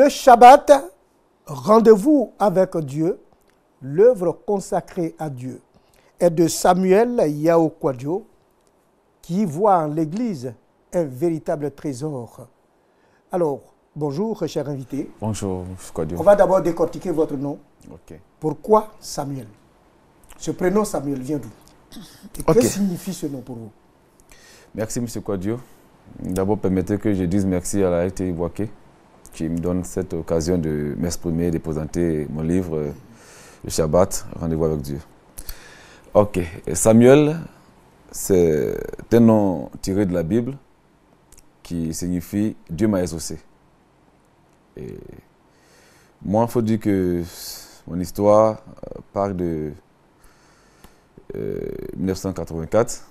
Le Shabbat, rendez-vous avec Dieu, l'œuvre consacrée à Dieu, est de Samuel Yao Kwadjo, qui voit en l'Église un véritable trésor. Alors, bonjour, cher invité. Bonjour, Kwadjo. On va d'abord décortiquer votre nom. Ok. Pourquoi Samuel? Ce prénom Samuel vient d'où? Et que signifie ce nom pour vous? Merci, M. Kwadjo. D'abord, permettez que je dise merci à la RT Ivoaké qui me donne cette occasion de m'exprimer, de présenter mon livre, Le Shabbat, Rendez-vous avec Dieu. Ok. Samuel, c'est un nom tiré de la Bible qui signifie Dieu m'a exaucé. Et moi, il faut dire que mon histoire part de 1984,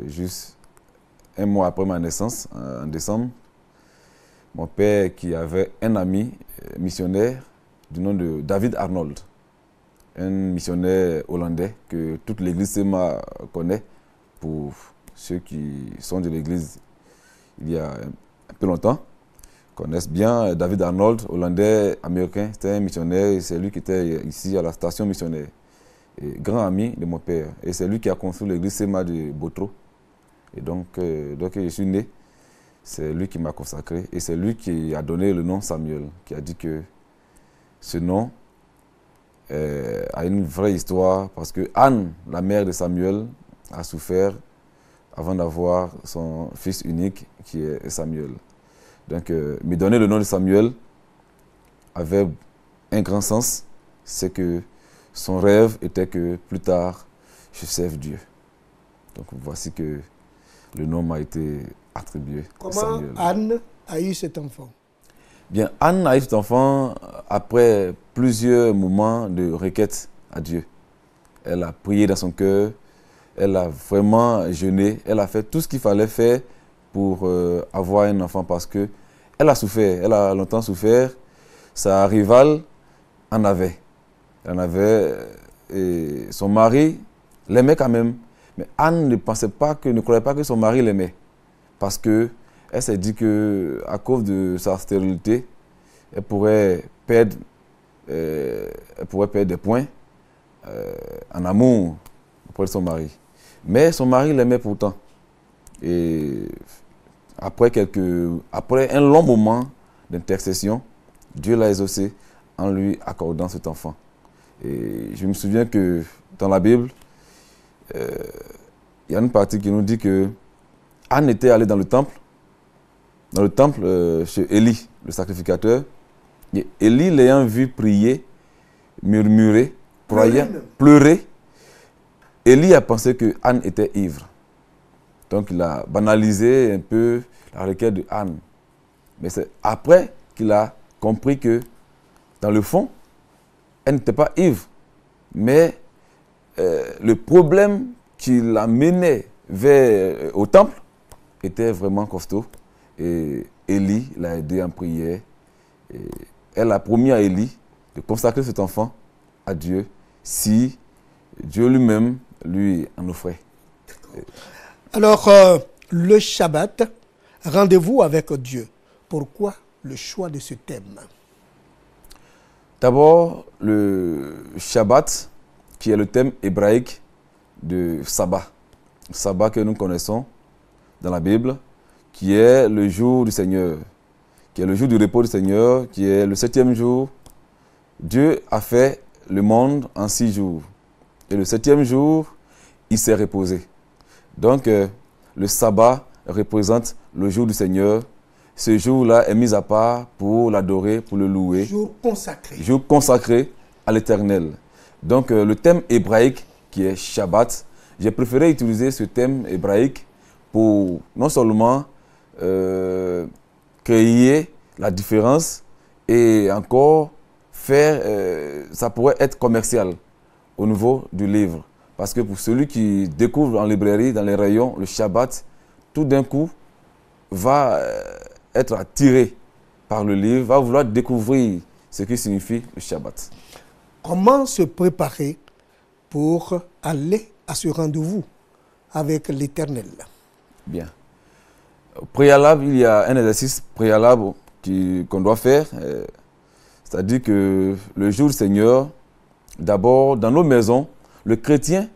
juste un mois après ma naissance, en décembre. Mon père qui avait un ami missionnaire du nom de David Arnold, un missionnaire hollandais que toute l'église Sema connaît, pour ceux qui sont de l'église il y a un peu longtemps, connaissent bien David Arnold, hollandais, américain. C'était un missionnaire, c'est lui qui était ici à la station missionnaire. Et grand ami de mon père. Et c'est lui qui a construit l'église Sema de Botro. Et donc je suis né, c'est lui qui m'a consacré. Et c'est lui qui a donné le nom Samuel, qui a dit que ce nom a une vraie histoire, parce que Anne, la mère de Samuel, a souffert avant d'avoir son fils unique, qui est Samuel. Donc, me donner le nom de Samuel avait un grand sens, c'est que son rêve était que plus tard, je serve Dieu. Donc, voici que le nom m'a été attribué. Comment Samuel. Anne a eu cet enfant? Bien, Anne a eu cet enfant après plusieurs moments de requête à Dieu. Elle a prié dans son cœur, elle a vraiment jeûné, elle a fait tout ce qu'il fallait faire pour avoir un enfant, parce que elle a souffert, elle a longtemps souffert. Sa rivale en avait. Elle en avait, et son mari l'aimait quand même. Mais Anne ne croyait pas que son mari l'aimait. Parce qu'elle s'est dit qu'à cause de sa stérilité, elle pourrait perdre des points en amour auprès de son mari. Mais son mari l'aimait pourtant. Et après un long moment d'intercession, Dieu l'a exaucé en lui accordant cet enfant. Et je me souviens que dans la Bible, il y a une partie qui nous dit que Anne était allée dans le temple chez Élie, le sacrificateur. Et Élie, l'ayant vu prier, murmurer, pleurer, Élie a pensé que Anne était ivre. Donc il a banalisé un peu la requête de Anne. Mais c'est après qu'il a compris que, dans le fond, elle n'était pas ivre. Mais le problème qui la menait au temple était vraiment costaud. Et Élie l'a aidé en prière. Et elle a promis à Élie de consacrer cet enfant à Dieu si Dieu lui-même lui en offrait. Alors, le Shabbat, rendez-vous avec Dieu. Pourquoi le choix de ce thème? D'abord, le Shabbat, qui est le thème hébraïque de Sabbat. Sabbat que nous connaissons dans la Bible, qui est le jour du Seigneur, qui est le jour du repos du Seigneur, qui est le 7e jour. Dieu a fait le monde en 6 jours. Et le 7e jour, il s'est reposé. Donc, le sabbat représente le jour du Seigneur. Ce jour-là est mis à part pour l'adorer, pour le louer. Jour consacré. Jour consacré à l'Éternel. Donc, le thème hébraïque qui est Shabbat, j'ai préféré utiliser ce thème hébraïque pour non seulement créer la différence et encore faire, ça pourrait être commercial au niveau du livre. Parce que pour celui qui découvre en librairie, dans les rayons, le Shabbat, tout d'un coup, va être attiré par le livre, va vouloir découvrir ce qui signifie le Shabbat. Comment se préparer pour aller à ce rendez-vous avec l'Éternel? Bien. Au préalable, il y a un exercice préalable qu'on doit faire. C'est-à-dire que le jour du Seigneur, d'abord, dans nos maisons, le chrétien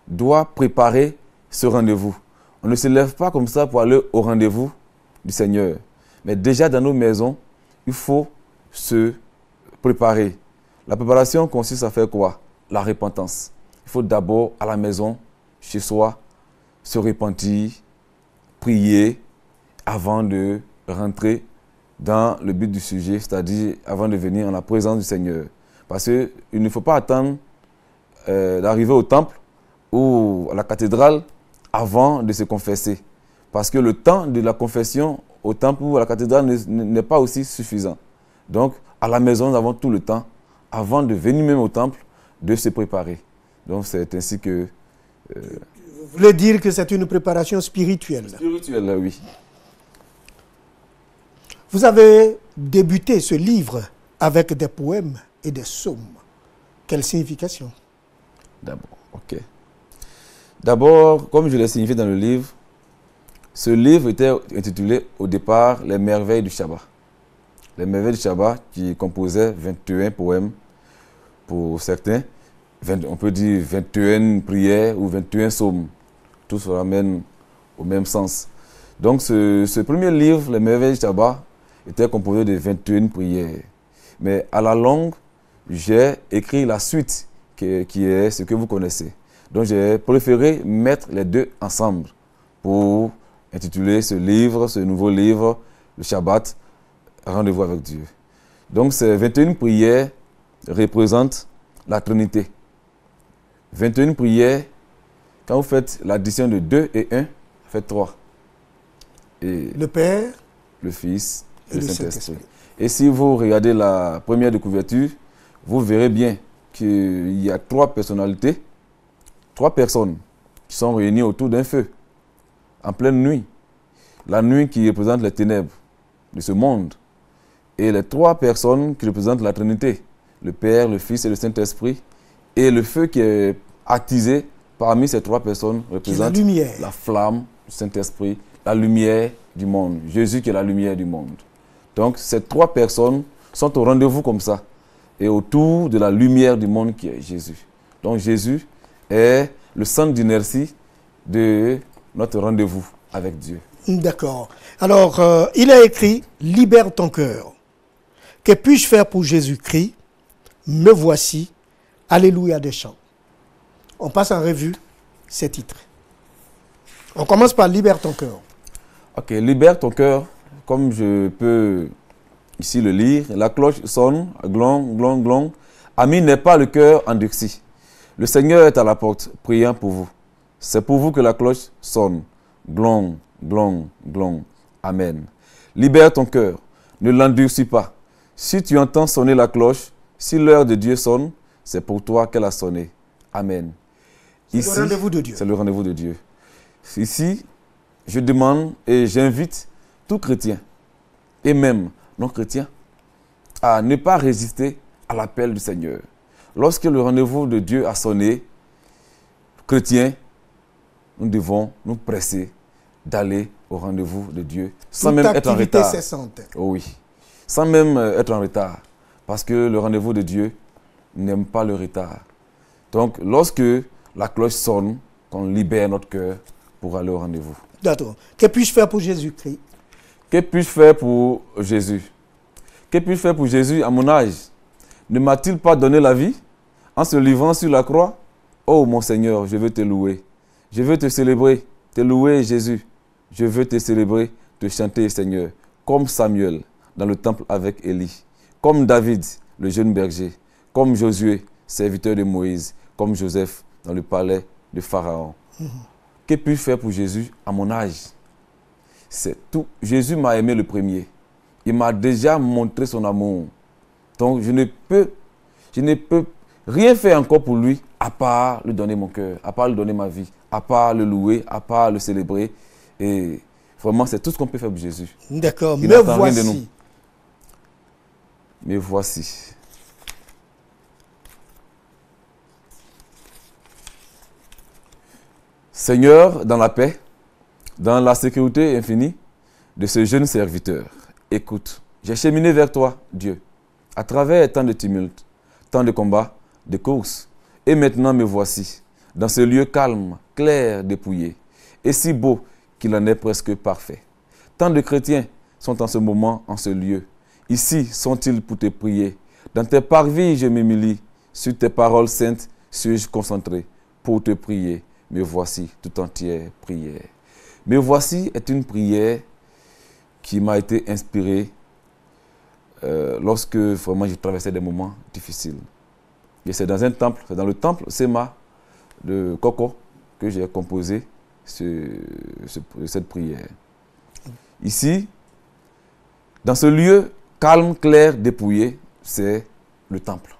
doit préparer ce rendez-vous. On ne se lève pas comme ça pour aller au rendez-vous du Seigneur. Mais déjà dans nos maisons, il faut se préparer. La préparation consiste à faire quoi? La repentance. Il faut d'abord, à la maison, chez soi, se repentir, prier, avant de rentrer dans le but du sujet, c'est-à-dire avant de venir en la présence du Seigneur. Parce qu'il ne faut pas attendre d'arriver au temple ou à la cathédrale avant de se confesser. Parce que le temps de la confession au temple ou à la cathédrale n'est pas aussi suffisant. Donc, à la maison, nous avons tout le temps, avant de venir même au temple, de se préparer. Donc, c'est ainsi que... Vous voulez dire que c'est une préparation spirituelle? Spirituelle, oui. Vous avez débuté ce livre avec des poèmes et des psaumes. Quelle signification? D'abord, ok. D'abord, comme je l'ai signifié dans le livre, ce livre était intitulé au départ « Les merveilles du Shabbat ». Les merveilles du Shabbat qui composaient 21 poèmes pour certains. On peut dire 21 prières ou 21 psaumes. Tout se ramène au même sens. Donc ce premier livre, Les merveilles du Shabbat, était composé de 21 prières. Mais à la longue, j'ai écrit la suite qui est ce que vous connaissez. Donc j'ai préféré mettre les deux ensemble pour intituler ce livre, ce nouveau livre, le Shabbat, Rendez-vous avec Dieu. Donc ces 21 prières représentent la Trinité. 21 prières, quand vous faites l'addition de 2 et 1, ça fait 3. Et le Père, le Fils et le Saint-Esprit. Saint-Esprit. Et si vous regardez la première de couverture, vous verrez bien qu'il y a 3 personnalités, 3 personnes qui sont réunies autour d'un feu, en pleine nuit. La nuit qui représente les ténèbres de ce monde. Et les 3 personnes qui représentent la Trinité, le Père, le Fils et le Saint-Esprit. Et le feu qui est attisé parmi ces 3 personnes représente la flamme du Saint-Esprit, la lumière du monde. Jésus qui est la lumière du monde. Donc ces 3 personnes sont au rendez-vous comme ça. Et autour de la lumière du monde qui est Jésus. Donc Jésus est le centre d'inertie de notre rendez-vous avec Dieu. D'accord. Alors, il a écrit « Libère ton cœur. Que puis-je faire pour Jésus-Christ? Me voici. Alléluia des chants. » On passe en revue ces titres. On commence par « Libère ton cœur ». Ok, libère ton cœur. Comme je peux ici le lire, la cloche sonne, glong, glong, glong. Ami n'est pas le cœur endurci. Le Seigneur est à la porte, priant pour vous. C'est pour vous que la cloche sonne. Glong, glong, glong. Amen. Libère ton cœur. Ne l'endurcis pas. Si tu entends sonner la cloche, si l'heure de Dieu sonne, c'est pour toi qu'elle a sonné. Amen. C'est le rendez-vous de Dieu. C'est le rendez-vous de Dieu. Ici, je demande et j'invite tout chrétien, et même non-chrétien, à ne pas résister à l'appel du Seigneur. Lorsque le rendez-vous de Dieu a sonné, chrétiens, nous devons nous presser d'aller au rendez-vous de Dieu sans même être en retard. Cessante. Oh oui, sans même être en retard. Parce que le rendez-vous de Dieu n'aime pas le retard. Donc, lorsque la cloche sonne, qu'on libère notre cœur pour aller au rendez-vous. D'accord. Que puis-je faire pour Jésus-Christ? Que puis-je faire pour Jésus? Que puis-je faire pour Jésus à mon âge? Ne m'a-t-il pas donné la vie en se livrant sur la croix? Oh mon Seigneur, je veux te louer. Je veux te célébrer, te louer Jésus. Je veux te célébrer, te chanter Seigneur, comme Samuel dans le temple avec Élie, comme David, le jeune berger, comme Josué, serviteur de Moïse, comme Joseph dans le palais de Pharaon. Que puis-je faire pour Jésus à mon âge? C'est tout. Jésus m'a aimé le premier. Il m'a déjà montré son amour. Donc je ne peux rien faire encore pour lui à part lui donner mon cœur, à part lui donner ma vie, à part le louer, à part le célébrer. Et vraiment, c'est tout ce qu'on peut faire pour Jésus. D'accord, Il me n'attend rien de nous. voici. Me voici. Seigneur, dans la paix, dans la sécurité infinie de ce jeune serviteur, écoute j'ai cheminé vers toi, Dieu, à travers tant de tumultes, tant de combats, de courses. Et maintenant me voici, dans ce lieu calme, clair, dépouillé, et si beau qu'il en est presque parfait. Tant de chrétiens sont en ce moment en ce lieu. Ici sont-ils pour te prier. Dans tes parvis, je m'humilie. Sur tes paroles saintes, suis-je concentré pour te prier. Me voici tout entière prière. Me voici est une prière qui m'a été inspirée lorsque vraiment je traversais des moments difficiles. Et c'est dans un temple, c'est dans le temple Sema de Koko que j'ai composé cette prière. Ici, dans ce lieu calme, clair, dépouillé, c'est le temple.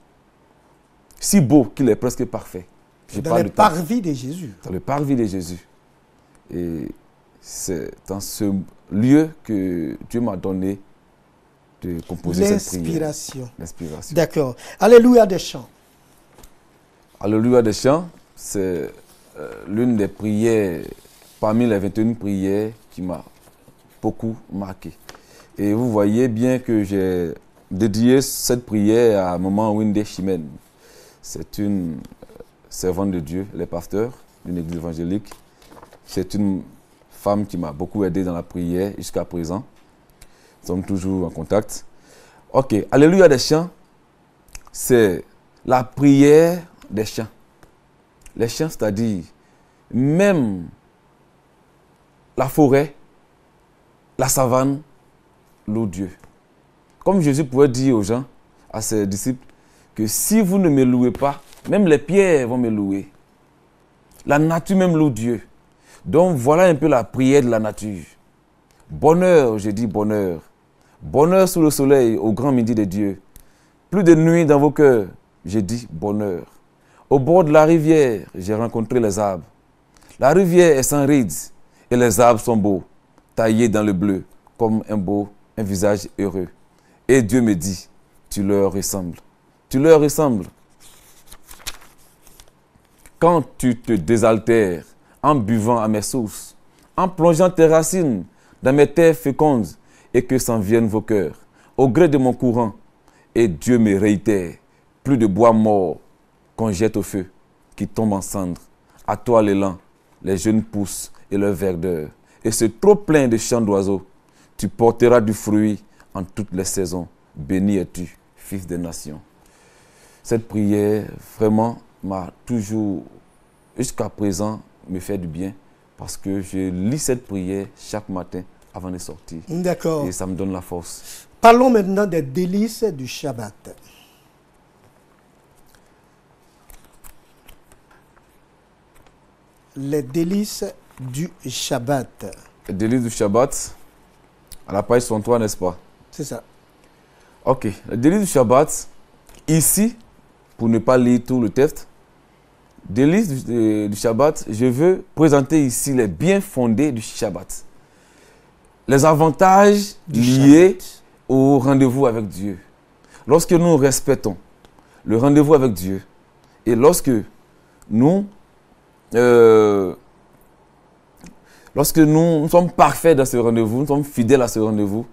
Si beau qu'il est presque parfait. Dans le parvis de Jésus. Dans le parvis de Jésus. Et c'est dans ce lieu que Dieu m'a donné de composer cette prière. L'inspiration. D'accord. Alléluia des chants. Alléluia des chants, c'est l'une des prières, parmi les 21 prières, qui m'a beaucoup marqué. Et vous voyez bien que j'ai dédié cette prière à Maman Winde Chimène. C'est une servante de Dieu, elle est pasteur d'une église évangélique. C'est une femme qui m'a beaucoup aidé dans la prière jusqu'à présent. Nous sommes toujours en contact. Ok, Alléluia des chants, c'est la prière des chants. Les chants, c'est-à-dire même la forêt, la savane, loue Dieu. Comme Jésus pouvait dire aux gens, à ses disciples, que si vous ne me louez pas, même les pierres vont me louer. La nature même loue Dieu. Donc voilà un peu la prière de la nature. Bonheur, je dis bonheur. Bonheur sous le soleil, au grand midi de Dieu. Plus de nuit dans vos cœurs, je dis bonheur. Au bord de la rivière, j'ai rencontré les arbres. La rivière est sans rides et les arbres sont beaux, taillés dans le bleu, comme un visage heureux. Et Dieu me dit, tu leur ressembles. Tu leur ressembles. Quand tu te désaltères en buvant à mes sources, en plongeant tes racines dans mes terres fécondes, et que s'en viennent vos cœurs, au gré de mon courant, et Dieu me réitère, plus de bois mort qu'on jette au feu, qui tombe en cendres. À toi l'élan, les jeunes pousses et leur verdeur, et ce trop plein de chants d'oiseaux, tu porteras du fruit en toutes les saisons. Béni es-tu, fils des nations. Cette prière, vraiment, m'a toujours, jusqu'à présent, me fait du bien, parce que je lis cette prière chaque matin avant de sortir. D'accord. Et ça me donne la force. Parlons maintenant des délices du Shabbat. Les délices du Shabbat. Les délices du Shabbat, à la page 103, n'est-ce pas? C'est ça. Ok. Les délices du Shabbat, ici, pour ne pas lire tout le texte, délices du Shabbat, je veux présenter ici les biens fondés du Shabbat. Les avantages liés au rendez-vous avec Dieu. Lorsque nous respectons le rendez-vous avec Dieu et lorsque nous sommes parfaits dans ce rendez-vous, nous sommes fidèles à ce rendez-vous,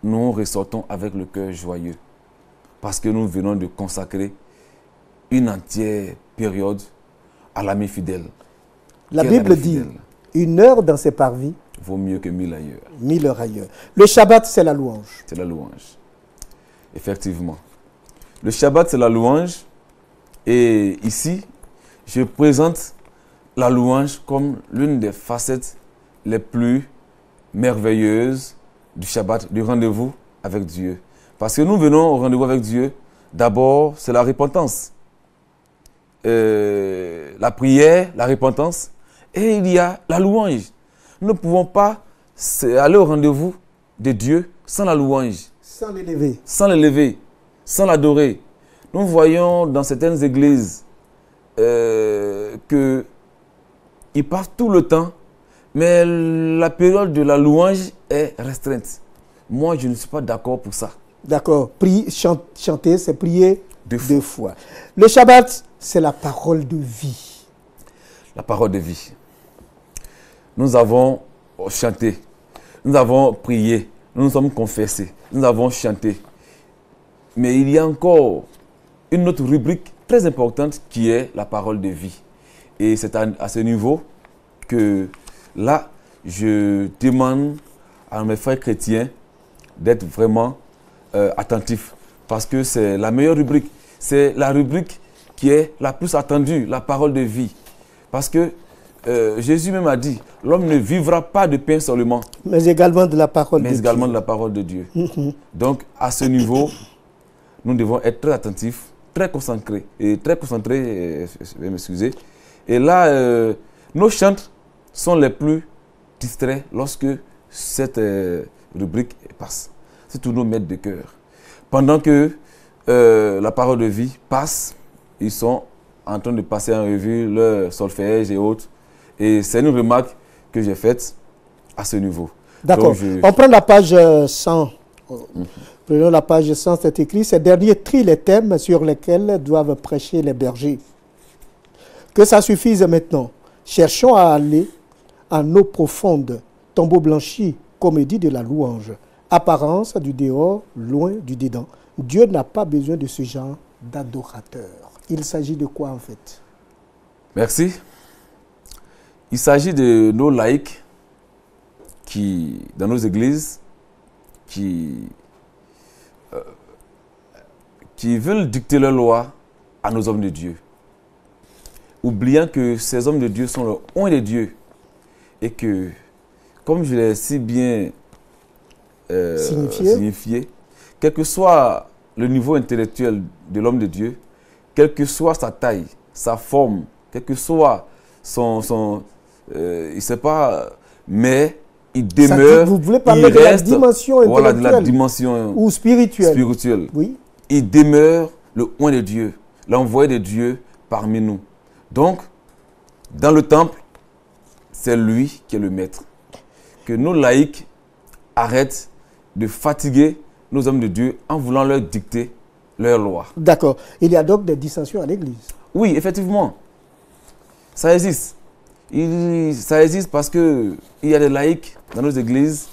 nous ressortons avec le cœur joyeux parce que nous venons de consacrer une entière période à l'ami fidèle. La Bible dit, une heure dans ses parvis vaut mieux que 1000 ailleurs. 1000 heures ailleurs. Le Shabbat, c'est la louange. C'est la louange. Effectivement. Le Shabbat, c'est la louange. Et ici, je présente la louange comme l'une des facettes les plus merveilleuses du Shabbat, du rendez-vous avec Dieu. Parce que nous venons au rendez-vous avec Dieu, d'abord, c'est la repentance. La prière, la repentance, et il y a la louange. Nous ne pouvons pas aller au rendez-vous de Dieu sans la louange. Sans l'élever. Sans l'élever, sans l'adorer. Nous voyons dans certaines églises qu'ils passent tout le temps, mais la période de la louange est restreinte. Moi, je ne suis pas d'accord pour ça. D'accord. Chanter, c'est prier deux fois. Le Shabbat, c'est la parole de vie. La parole de vie. Nous avons chanté, nous avons prié, nous nous sommes confessés, nous avons chanté. Mais il y a encore une autre rubrique très importante qui est la parole de vie. Et c'est à ce niveau que là, je demande à mes frères chrétiens d'être vraiment attentifs. Parce que c'est la meilleure rubrique. C'est la rubrique qui est la plus attendue, la parole de vie. Parce que Jésus même a dit, l'homme ne vivra pas de pain seulement. Mais également de la parole de Dieu. Mais également de la parole de Dieu. Donc, à ce niveau, nous devons être très attentifs, très concentrés. M'excuser. Et là, nos chants sont les plus distraits lorsque cette rubrique passe. C'est tous nos maîtres de cœur. Pendant que la parole de vie passe, ils sont en train de passer en revue leur solfège et autres. Et c'est une remarque que j'ai faite à ce niveau. D'accord. On prend la page 100. Prenons la page 100, c'est écrit « Ces derniers trient les thèmes sur lesquels doivent prêcher les bergers. Que ça suffise maintenant. Cherchons à aller en eau profonde, tombeau blanchi, comédie de la louange, apparence du dehors, loin du dedans. Dieu n'a pas besoin de ce genre d'adorateurs. » Il s'agit de quoi en fait? Merci. Il s'agit de nos laïcs dans nos églises, qui veulent dicter leurs lois à nos hommes de Dieu, oubliant que ces hommes de Dieu sont le oint de Dieu et que, comme je l'ai si bien signifié, quel que soit le niveau intellectuel de l'homme de Dieu, quelle que soit sa taille, sa forme, quel que soit il ne sait pas, mais il demeure. Vous voulez parler de la dimension intellectuelle, voilà, de la dimension ou spirituelle. Oui. Il demeure le oint de Dieu, l'envoyé de Dieu parmi nous. Donc, dans le temple, c'est lui qui est le maître. Que nos laïcs arrêtent de fatiguer nos hommes de Dieu en voulant leur dicter leurs lois. D'accord. Il y a donc des dissensions à l'église. Oui, effectivement. Ça existe. Ça existe parce qu'il y a des laïcs dans nos églises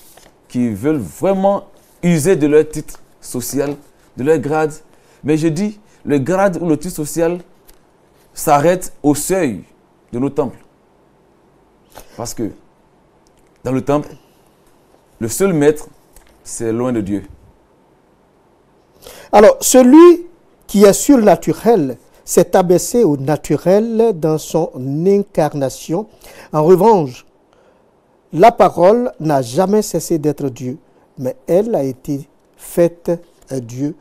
qui veulent vraiment user de leur titre social, de leur grade. Mais je dis, le grade ou le titre social s'arrête au seuil de nos temples. Parce que dans le temple, le seul maître, c'est loin de Dieu. Alors, celui qui est surnaturel s'est abaissé au naturel dans son incarnation. En revanche, la parole n'a jamais cessé d'être Dieu, mais elle a été faite Dieu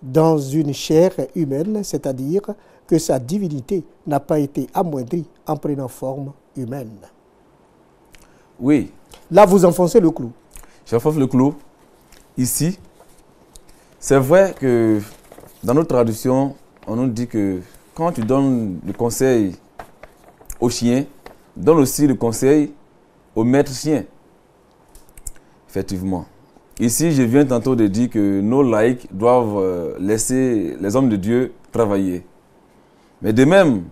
dans une chair humaine, c'est-à-dire que sa divinité n'a pas été amoindrie en prenant forme humaine. Oui. Là, vous enfoncez le clou. J'enfonce le clou. Ici, c'est vrai que dans notre tradition, on nous dit que quand tu donnes le conseil au chien, donne aussi le conseil au maître chien. Effectivement. Ici, je viens tantôt de dire que nos laïcs doivent laisser les hommes de Dieu travailler. Mais de même,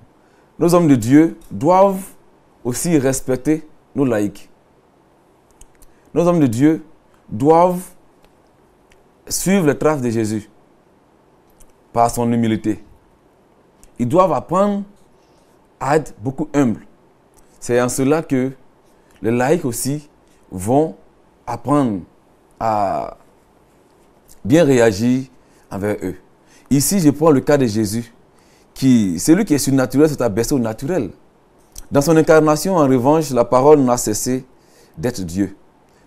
nos hommes de Dieu doivent aussi respecter nos laïcs. Nos hommes de Dieu doivent suivre les traces de Jésus par son humilité. Ils doivent apprendre à être beaucoup humbles. C'est en cela que les laïcs aussi vont apprendre à bien réagir envers eux. Ici, je prends le cas de Jésus, celui qui est surnaturel s'est abaissé au naturel. Dans son incarnation, en revanche, la parole n'a cessé d'être Dieu.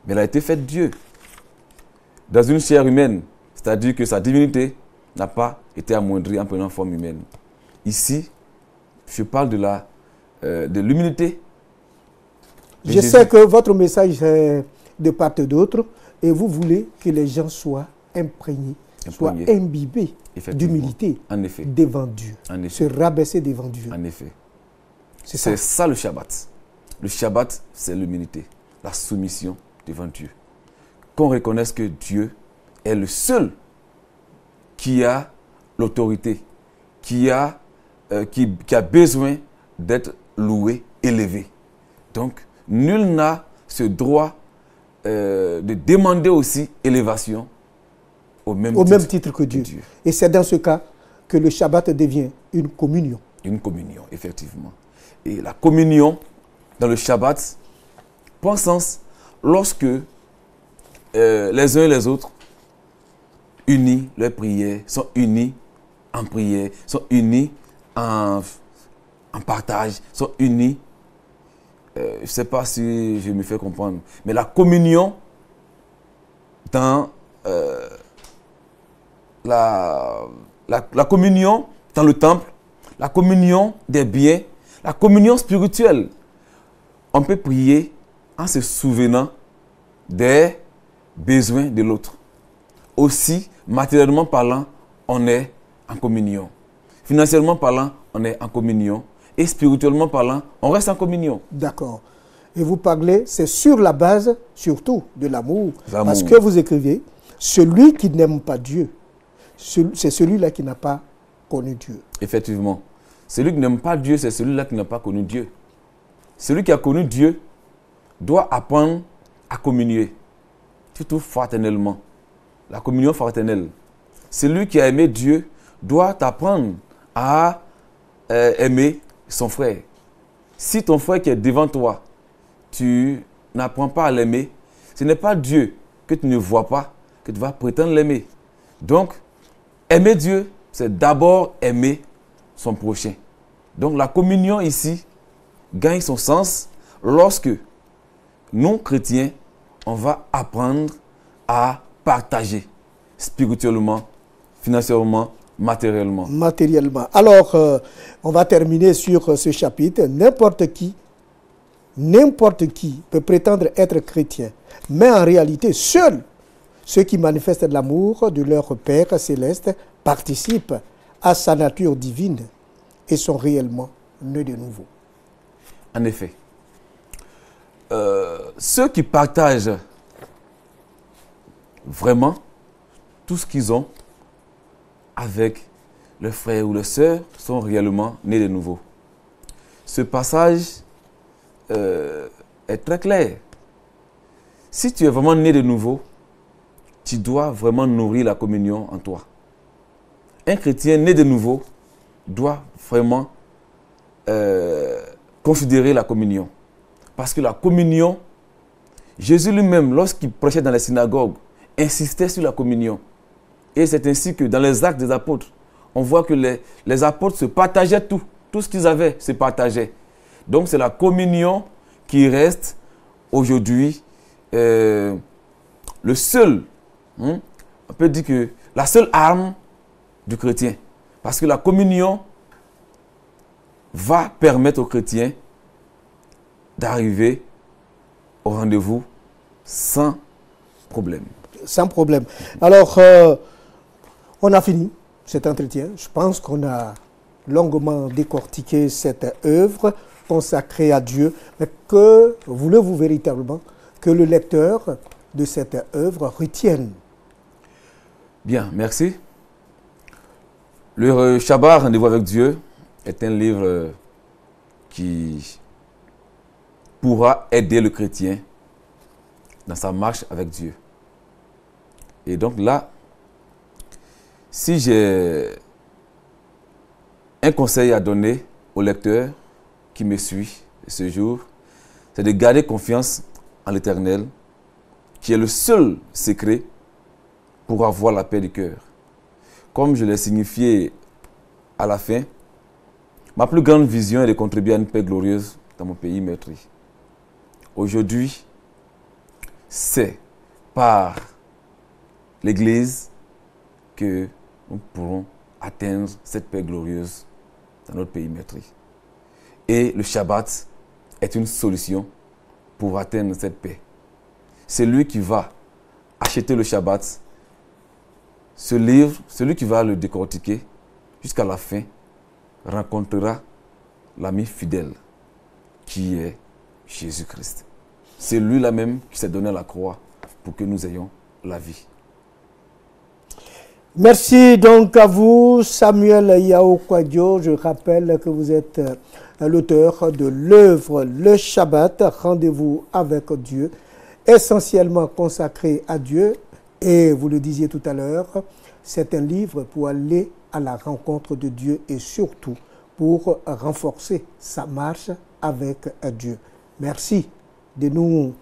Mais elle a été faite Dieu dans une chair humaine, c'est-à-dire que sa divinité n'a pas été amoindrie en prenant forme humaine. Ici, je parle de l'humilité. Je sais que votre message est de part et d'autre et vous voulez que les gens soient imprégnés, soient imbibés d'humilité devant Dieu, se rabaisser devant Dieu. En effet. C'est ça le Shabbat. Le Shabbat, c'est l'humilité, la soumission devant Dieu. Qu'on reconnaisse que Dieu est le seul qui a l'autorité, qui a besoin d'être loué, élevé. Donc, nul n'a ce droit de demander aussi élévation au même titre que Dieu. Et c'est dans ce cas que le Shabbat devient une communion. Une communion, effectivement. Et la communion dans le Shabbat prend sens lorsque les uns et les autres, unis, leurs prières, sont unis en prière, sont unis en partage, sont unis. Je ne sais pas si je me fais comprendre, mais la communion dans la communion dans le temple, la communion des biens, la communion spirituelle. On peut prier en se souvenant des besoins de l'autre. Aussi, matériellement parlant, on est en communion. Financièrement parlant, on est en communion. Et spirituellement parlant, on reste en communion. D'accord. Et vous parlez, c'est sur la base, surtout, de l'amour. Parce que vous écrivez, celui qui n'aime pas Dieu, c'est celui-là qui n'a pas connu Dieu. Effectivement. Celui qui n'aime pas Dieu, c'est celui-là qui n'a pas connu Dieu. Celui qui a connu Dieu doit apprendre à communier, surtout fraternellement. La communion fraternelle. Celui qui a aimé Dieu doit apprendre à aimer son frère. Si ton frère qui est devant toi, tu n'apprends pas à l'aimer, ce n'est pas Dieu que tu ne vois pas, que tu vas prétendre l'aimer. Donc, aimer Dieu, c'est d'abord aimer son prochain. Donc, la communion ici gagne son sens lorsque nous, chrétiens, on va apprendre à partager spirituellement, financièrement, matériellement. Matériellement. Alors, on va terminer sur ce chapitre. N'importe qui peut prétendre être chrétien, mais en réalité, seuls ceux qui manifestent l'amour de leur Père céleste participent à sa nature divine et sont réellement nés de nouveau. En effet, ceux qui partagent vraiment tout ce qu'ils ont avec leurs frères ou leurs sœurs sont réellement nés de nouveau. Ce passage est très clair. Si tu es vraiment né de nouveau, tu dois vraiment nourrir la communion en toi. Un chrétien né de nouveau doit vraiment considérer la communion. Parce que la communion, Jésus lui-même, lorsqu'il prêchait dans les synagogues, insistait sur la communion. Et c'est ainsi que dans les actes des apôtres, on voit que les apôtres se partageaient tout. Tout ce qu'ils avaient se partageait. Donc c'est la communion qui reste aujourd'hui le seul, on peut dire que la seule arme du chrétien. Parce que la communion va permettre aux chrétiens d'arriver au rendez-vous sans problème. Sans problème. Alors, on a fini cet entretien. Je pense qu'on a longuement décortiqué cette œuvre consacrée à Dieu. Mais que voulez-vous véritablement que le lecteur de cette œuvre retienne? Bien, merci. Le Shabbat, Rendez-vous avec Dieu, est un livre qui pourra aider le chrétien dans sa marche avec Dieu. Et donc là, si j'ai un conseil à donner au lecteur qui me suit ce jour, c'est de garder confiance en l'Éternel, qui est le seul secret pour avoir la paix du cœur. Comme je l'ai signifié à la fin, ma plus grande vision est de contribuer à une paix glorieuse dans mon pays meurtri. Aujourd'hui, c'est par l'Église que nous pourrons atteindre cette paix glorieuse dans notre pays meurtri. Et le Shabbat est une solution pour atteindre cette paix. Celui qui va acheter le Shabbat, ce livre, celui qui va le décortiquer jusqu'à la fin, rencontrera l'ami fidèle qui est Jésus-Christ. C'est lui-là même qui s'est donné à la croix pour que nous ayons la vie. Merci donc à vous, Samuel Yao Kwadjo. Je rappelle que vous êtes l'auteur de l'œuvre Le Shabbat, Rendez-vous avec Dieu, essentiellement consacré à Dieu. Et vous le disiez tout à l'heure, c'est un livre pour aller à la rencontre de Dieu et surtout pour renforcer sa marche avec Dieu. Merci de nous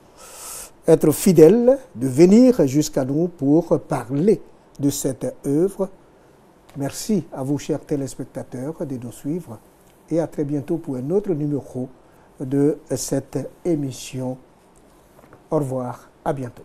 être fidèles, de venir jusqu'à nous pour parler de cette œuvre. Merci à vous, chers téléspectateurs, de nous suivre et à très bientôt pour un autre numéro de cette émission. Au revoir, à bientôt.